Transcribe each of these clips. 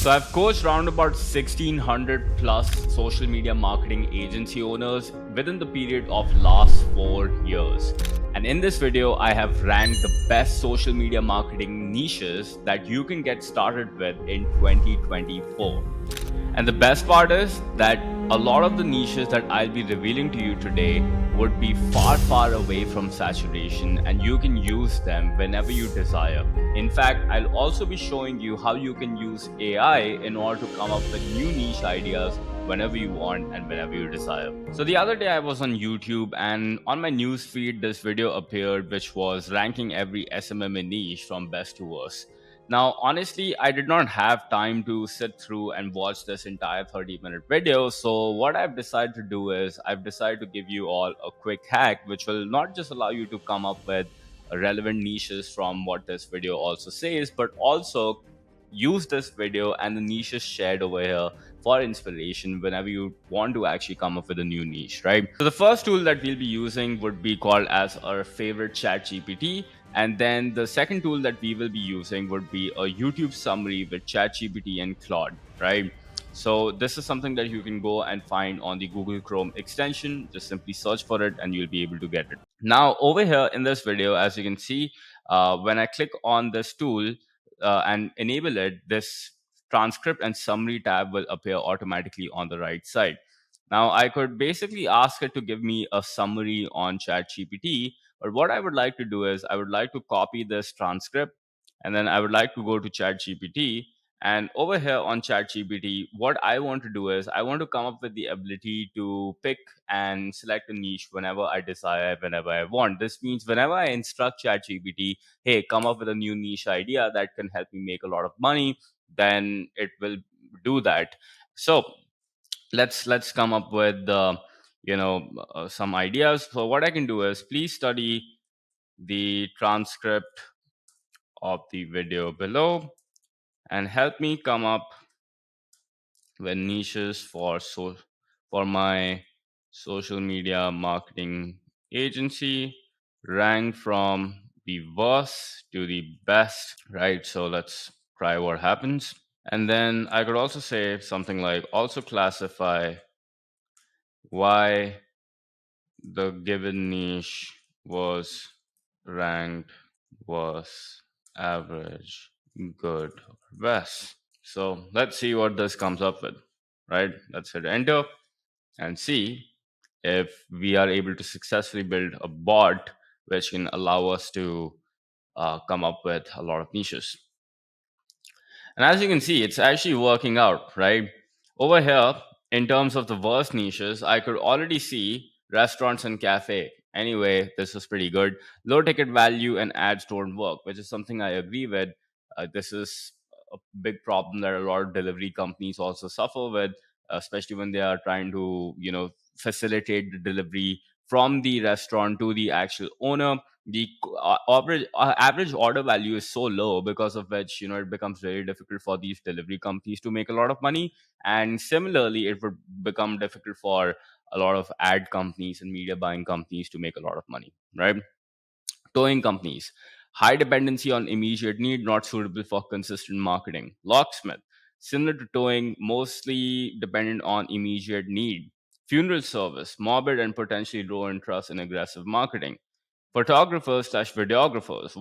So I've coached around about 1600 plus social media marketing agency owners within the period of last 4 years. And in this video, I have ranked the best social media marketing niches that you can get started with in 2024. And the best part is that a lot of the niches that I'll be revealing to you today would be far, far away from saturation, and you can use them whenever you desire. In fact, I'll also be showing you how you can use AI in order to come up with new niche ideas whenever you want and whenever you desire. So the other day I was on YouTube, and on my news feed this video appeared which was ranking every SMMA niche from best to worst. Now, honestly, I did not have time to sit through and watch this entire 30-minute video. So, what I've decided to do is I've decided to give you all a quick hack, which will not just allow you to come up with relevant niches from what this video also says, but also use this video and the niches shared over here for inspiration whenever you want to actually come up with a new niche, right? So the first tool that we'll be using would be called as our favorite chat GPT. And then the second tool that we will be using would be a YouTube summary with ChatGPT and Claude, right? So this is something that you can go and find on the Google Chrome extension. Just simply search for it and you'll be able to get it. Now, over here in this video, as you can see, when I click on this tool and enable it, this transcript and summary tab will appear automatically on the right side. Now, I could basically ask it to give me a summary on ChatGPT, but what I would like to do is I would like to copy this transcript, and then I would like to go to ChatGPT. And over here on ChatGPT, what I want to do is I want to come up with the ability to pick and select a niche whenever I desire, whenever I want. This means whenever I instruct ChatGPT, hey, come up with a new niche idea that can help me make a lot of money, then it will do that. So let's come up with some ideas. So what I can do is please study the transcript of the video below and help me come up with niches for my social media marketing agency, rank from the worst to the best, right? So let's try what happens. And then I could also say something like also classify why the given niche was ranked was average, good, or best. So let's see what this comes up with, right? Let's hit enter and see if we are able to successfully build a bot which can allow us to come up with a lot of niches. And as you can see, it's actually working out, right? Over here, in terms of the worst niches, I could already see restaurants and cafe. Anyway, this was pretty good. Low ticket value and ads don't work, which is something I agree with. This is a big problem that a lot of delivery companies also suffer with, especially when they are trying to, facilitate the delivery from the restaurant to the actual owner. The average order value is so low, because of which it becomes very difficult for these delivery companies to make a lot of money. And similarly, it would become difficult for a lot of ad companies and media buying companies to make a lot of money, right? Towing companies, high dependency on immediate need, not suitable for consistent marketing. Locksmith, similar to towing, mostly dependent on immediate need. Funeral service, morbid and potentially low interest in aggressive marketing. Photographers slash videographers,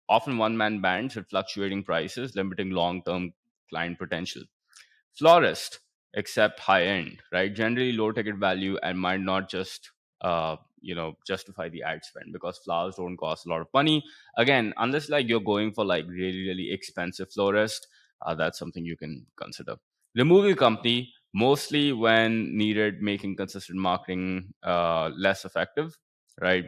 often one man bands with fluctuating prices, limiting long term client potential. Florist, except high end, right? Generally low ticket value and might not just justify the ad spend, because flowers don't cost a lot of money. Again, unless like you're going for like really, really expensive florist, that's something you can consider. Removal company, mostly when needed, making consistent marketing less effective, right?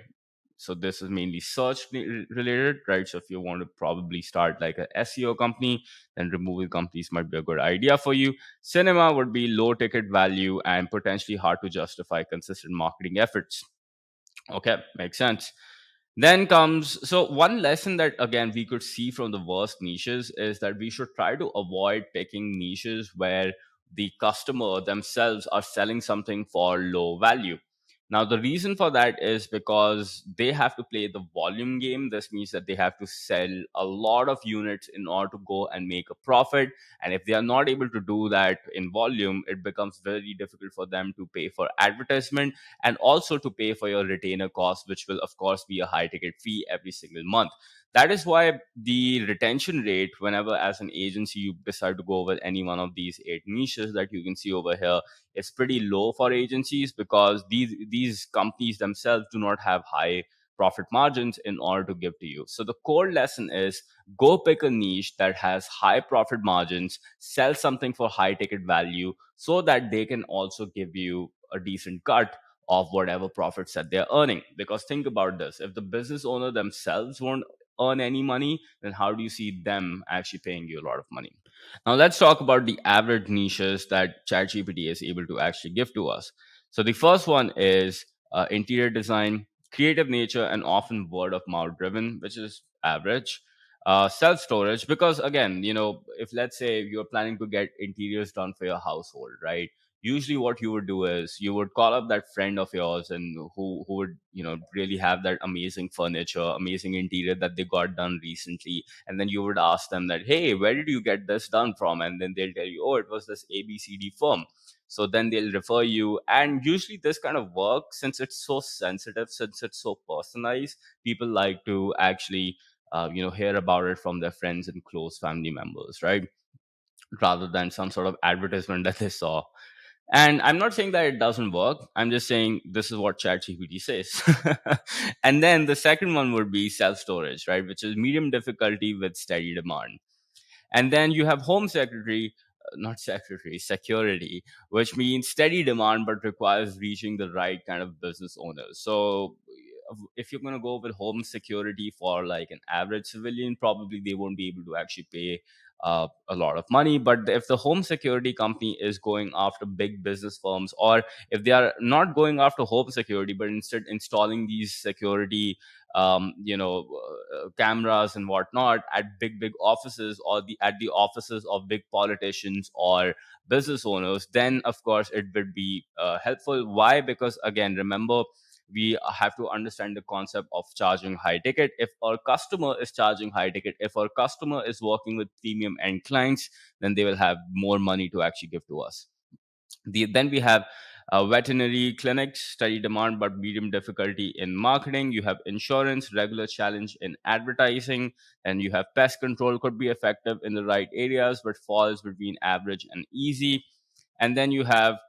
So this is mainly search related, right? So if you want to probably start like a SEO company, then removal companies might be a good idea for you. Cinema would be low ticket value and potentially hard to justify consistent marketing efforts. Okay, makes sense. Then comes, so one lesson that again we could see from the worst niches is that we should try to avoid picking niches where the customer themselves are selling something for low value. Now, the reason for that is because they have to play the volume game. This means that they have to sell a lot of units in order to go and make a profit. And if they are not able to do that in volume, it becomes very difficult for them to pay for advertisement and also to pay for your retainer costs, which will, of course, be a high ticket fee every single month. That is why the retention rate, whenever as an agency you decide to go with any one of these eight niches that you can see over here, is pretty low for agencies, because these companies themselves do not have high profit margins in order to give to you. So the core lesson is, go pick a niche that has high profit margins, sell something for high ticket value, so that they can also give you a decent cut of whatever profits that they're earning. Because think about this, if the business owner themselves won't earn any money, then how do you see them actually paying you a lot of money? Now let's talk about the average niches that ChatGPT is able to actually give to us. So the first one is interior design, creative nature, and often word of mouth driven, which is average. Self storage, because again, if let's say you're planning to get interiors done for your household, right? Usually, what you would do is you would call up that friend of yours, and who would really have that amazing furniture, amazing interior that they got done recently, and then you would ask them that, hey, where did you get this done from? And then they'll tell you, oh, it was this abcd firm. So then they'll refer you, and usually this kind of work, since it's so sensitive, since it's so personalized, people like to actually hear about it from their friends and close family members, right, rather than some sort of advertisement that they saw. And I'm not saying that it doesn't work. I'm just saying this is what ChatGPT says. And then the second one would be self storage, right? Which is medium difficulty with steady demand. And then you have home secretary, not secretary, security, which means steady demand but requires reaching the right kind of business owners. So if you're going to go with home security for like an average civilian, probably they won't be able to actually pay a lot of money. But if the home security company is going after big business firms, or if they are not going after home security but instead installing these security cameras and whatnot at big offices, or at the offices of big politicians or business owners, then of course it would be helpful. Why? Because again, remember, we have to understand the concept of charging high ticket. If our customer is charging high ticket, if our customer is working with premium end clients, then they will have more money to actually give to us. Then we have veterinary clinics, steady demand but medium difficulty in marketing. You have insurance, regular challenge in advertising. And you have pest control, could be effective in the right areas but falls between average and easy. And then you have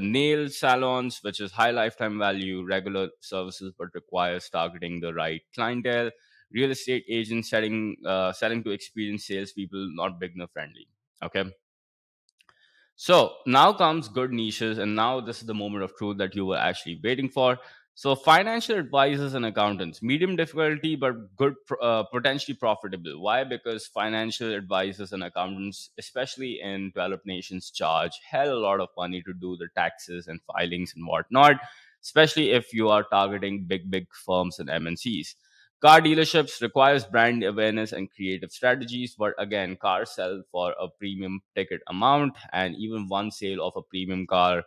nail salons, which is high lifetime value, regular services but requires targeting the right clientele. Real estate agents selling to experienced salespeople, not beginner friendly. Okay. So now comes good niches, and now this is the moment of truth that you were actually waiting for. So financial advisors and accountants, medium difficulty but good, potentially profitable. Why? Because financial advisors and accountants, especially in developed nations, charge hell a lot of money to do the taxes and filings and whatnot. Especially if you are targeting big firms and MNCs. Car dealerships requires brand awareness and creative strategies, but again, cars sell for a premium ticket amount, and even one sale of a premium car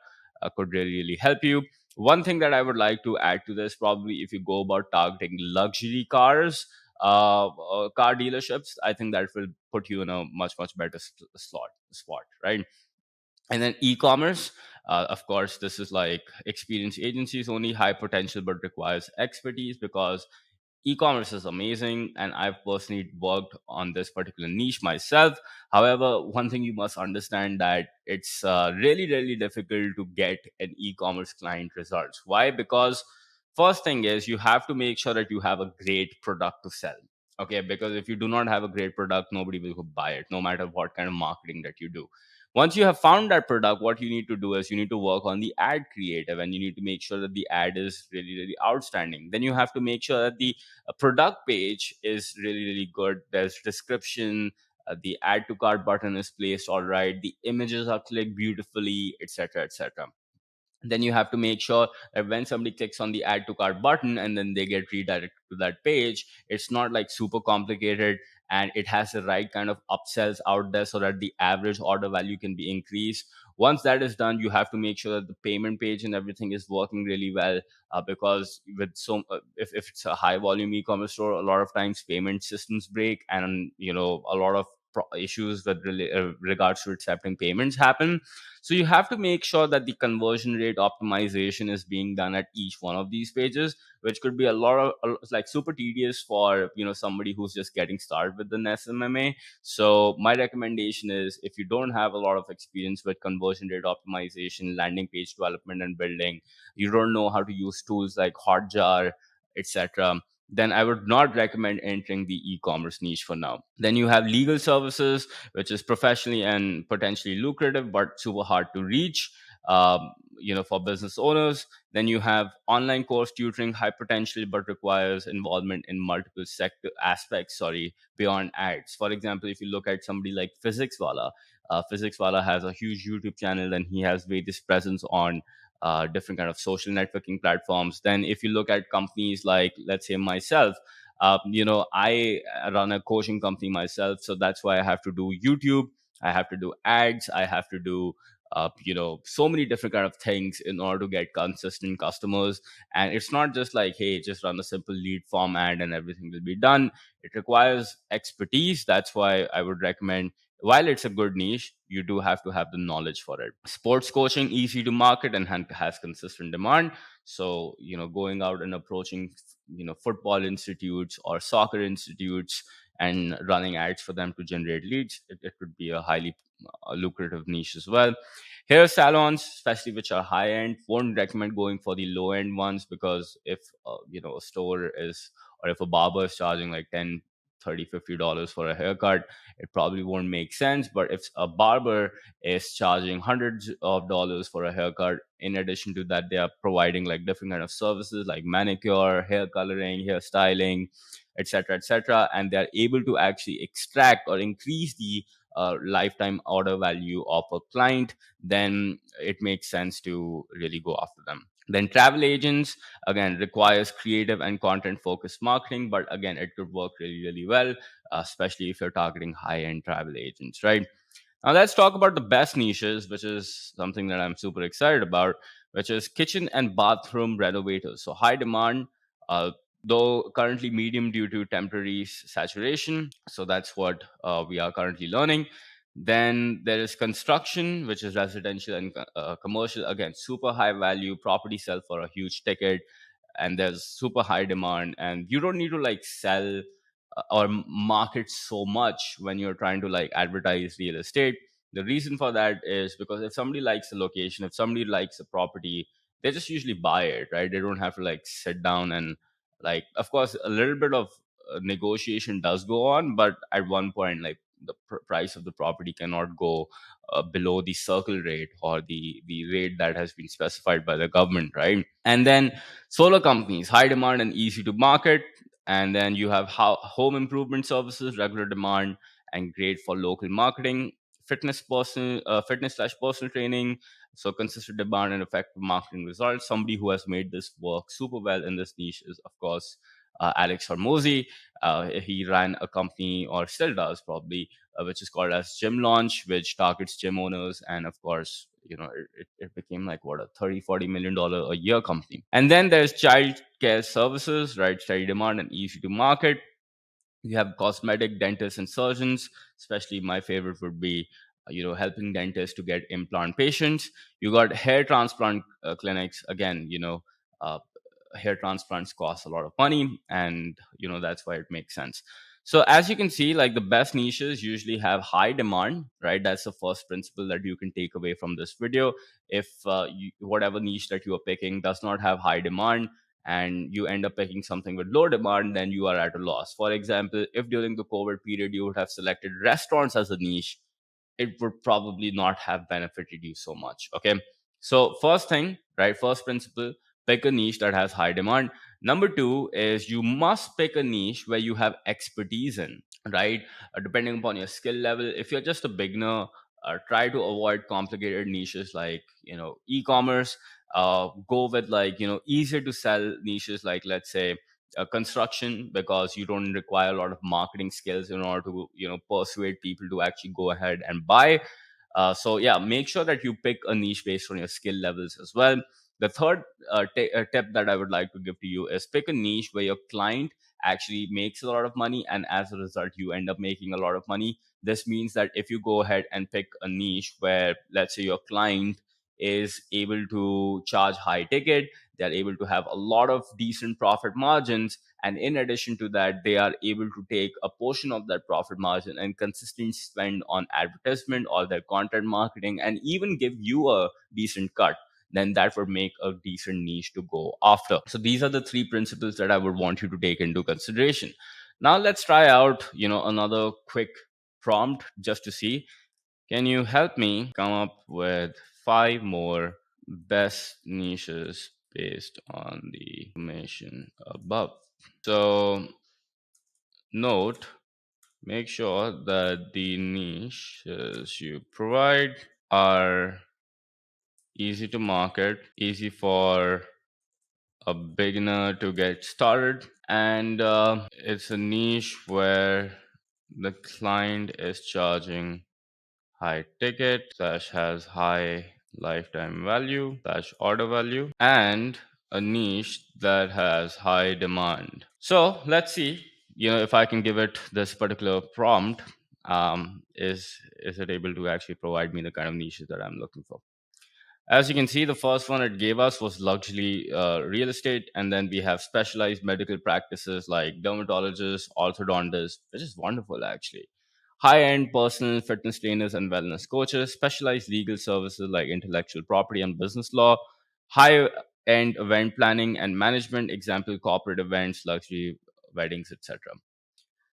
could really help you. One thing that I would like to add to this, probably if you go about targeting luxury cars, car dealerships, I think that will put you in a much better spot, right? And then e-commerce, of course, this is like experience agencies only, high potential but requires expertise, because e-commerce is amazing and I've personally worked on this particular niche myself. However, one thing you must understand, that it's really difficult to get an e-commerce client results. Why? Because first thing is, you have to make sure that you have a great product to sell. Okay, because if you do not have a great product, nobody will buy it, no matter what kind of marketing that you do. Once you have found that product, what you need to do is you need to work on the ad creative, and you need to make sure that the ad is really outstanding. Then you have to make sure that the product page is really good. There's description, the add to cart button is placed all right, the images are clicked beautifully, etc. Then you have to make sure that when somebody clicks on the add to cart button and then they get redirected to that page, it's not like super complicated, and it has the right kind of upsells out there so that the average order value can be increased. Once that is done, you have to make sure that the payment page and everything is working really well, because with if it's a high volume e-commerce store, a lot of times payment systems break, and a lot of issues with regards to accepting payments happen. So you have to make sure that the conversion rate optimization is being done at each one of these pages, which could be a lot of like super tedious for somebody who's just getting started with the SMMA. So my recommendation is, if you don't have a lot of experience with conversion rate optimization, landing page development and building, you don't know how to use tools like Hotjar, etc., then I would not recommend entering the e-commerce niche for now. Then you have legal services, which is professionally and potentially lucrative but super hard to reach, for business owners. Then you have online course tutoring, high potential but requires involvement in multiple sector aspects, sorry, beyond ads. For example, if you look at somebody like Physics Wala has a huge YouTube channel, and he has various presence on different kind of social networking platforms. Then if you look at companies like, let's say, myself, I run a coaching company myself, so that's why I have to do YouTube, I have to do ads, I have to do so many different kind of things in order to get consistent customers. And it's not just like, hey, just run a simple lead form ad and everything will be done. It requires expertise. That's why I would recommend, while it's a good niche, you do have to have the knowledge for it. Sports coaching, easy to market and has consistent demand. So going out and approaching football institutes or soccer institutes and running ads for them to generate leads, it could be a highly lucrative niche as well. Hair salons, especially which are high end, won't recommend going for the low end ones, because if a store is, or if a barber is charging like 10, 30, $50 for a haircut, it probably won't make sense. But if a barber is charging hundreds of dollars for a haircut, in addition to that, they are providing like different kind of services like manicure, hair coloring, hair styling, etc., and they are able to actually extract or increase the lifetime order value of a client, then it makes sense to really go after them. Then travel agents, again, requires creative and content focused marketing, but again, it could work really, really well, especially if you're targeting high end travel agents, right? Now let's talk about the best niches, which is something that I'm super excited about, which is kitchen and bathroom renovators. So high demand, uh, though currently medium due to temporary saturation. So that's what we are currently learning. Then there is construction, which is residential and commercial. Again, super high value property sell for a huge ticket, and there's super high demand, and you don't need to like sell or market so much when you're trying to like advertise real estate. The reason for that is because if somebody likes a location, if somebody likes a property, they just usually buy it, right? They don't have to like sit down and, like, of course a little bit of negotiation does go on, but at one point, like, the price of the property cannot go below the circle rate or the rate that has been specified by the government, right? And then solar companies, high demand and easy to market. And then you have home improvement services, regular demand and great for local marketing. Fitness slash personal training, so consistent demand and effective marketing results. Somebody who has made this work super well in this niche is, of course, Alex Hormozy. He ran a company, or still does probably, which is called as Gym Launch, which targets gym owners. And of course, it became like what, a 30-40 million dollar a year company. And then there's child care services, right? Steady demand and easy to market. You have cosmetic dentists and surgeons. Especially my favorite would be helping dentists to get implant patients. You got hair transplant clinics. Again, uh, hair transplants cost a lot of money, and that's why it makes sense. So as you can see, like, the best niches usually have high demand, right? That's the first principle that you can take away from this video. If whatever niche that you are picking does not have high demand, and you end up picking something with low demand, then you are at a loss. For example, if during the COVID period you would have selected restaurants as a niche, it would probably not have benefited you so much. Okay. So, first thing, right? First principle, pick a niche that has high demand. Number two is, you must pick a niche where you have expertise in, right? Depending upon your skill level. If you're just a beginner, try to avoid complicated niches like, e commerce. Go with, like, easier to sell niches like, let's say, construction, because you don't require a lot of marketing skills in order to persuade people to actually go ahead and buy. So yeah, make sure that you pick a niche based on your skill levels as well. The third tip that I would like to give to you is pick a niche where your client actually makes a lot of money, and as a result you end up making a lot of money. This means that if you go ahead and pick a niche where, let's say, your client is able to charge high ticket, they're able to have a lot of decent profit margins, and in addition to that they are able to take a portion of that profit margin and consistently spend on advertisement or their content marketing and even give you a decent cut, then that would make a decent niche to go after. So these are the three principles that I would want you to take into consideration. Now let's try out another quick prompt just to see. Can you help me come up with 5 more best niches based on the information above? So, note, make sure that the niches you provide are easy to market, easy for a beginner to get started, and it's a niche where the client is charging high ticket slash has high lifetime value slash order value, and a niche that has high demand. So let's see, if I can give it this particular prompt. Is it able to actually provide me the kind of niches that I'm looking for? As you can see, the first one it gave us was luxury real estate, and then we have specialized medical practices like dermatologists, orthodontists, which is wonderful actually. High-end personal fitness trainers and wellness coaches, specialized legal services like intellectual property and business law, high-end event planning and management, example corporate events, luxury weddings, etc.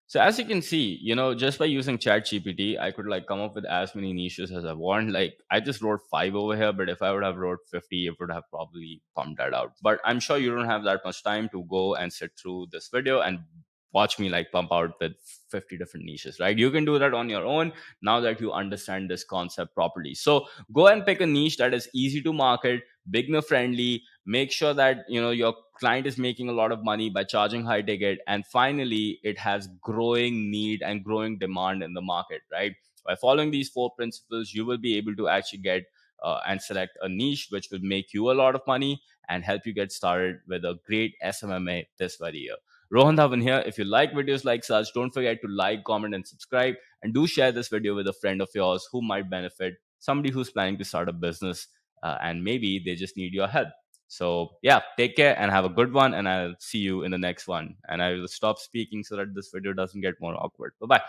So as you can see, just by using Chat GPT, I could like come up with as many niches as I want. Like I just wrote 5 over here, but if I would have wrote 50, it would have probably pumped that out. But I'm sure you don't have that much time to go and sit through this video and watch me like pump out with 50 different niches, right? You can do that on your own now that you understand this concept properly. So go and pick a niche that is easy to market, beginner friendly. Make sure that your client is making a lot of money by charging high ticket, and finally it has growing need and growing demand in the market, right? By following these 4 principles, you will be able to actually get and select a niche which will make you a lot of money and help you get started with a great SMMA this very year. Rohan Dhawan here. If you like videos like such, don't forget to like, comment, and subscribe. And do share this video with a friend of yours who might benefit, somebody who's planning to start a business, and maybe they just need your help. So, yeah, take care and have a good one. And I'll see you in the next one. And I will stop speaking so that this video doesn't get more awkward. Bye bye.